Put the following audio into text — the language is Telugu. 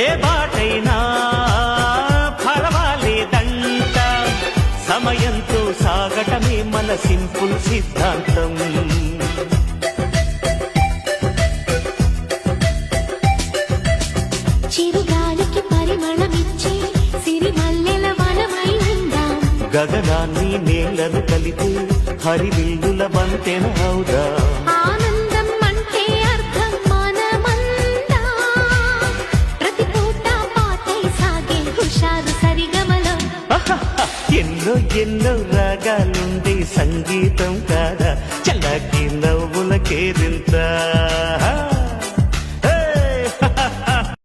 ఏ బాటైనా పర్వాలేదంట, సమయంతో సాగటమే మన సింపుల్ సిద్ధాంతం. చిరుగాలికి పరిమళమిచ్చే సిరిమల్లెల వనమై ఉందాం, గగనాన్ని నేలను కలిపి హరివిల్లుల వంతెన అవుదాం. ఆనందం అంటే అర్థం మనమందా, ప్రతి పూట పాటై సాగే హుషారు సరిగమలో. ఎన్నో ఎన్నో రాగాలుండే సంగీతం కాదా, చల్లకి నవ్వుల కేరింత.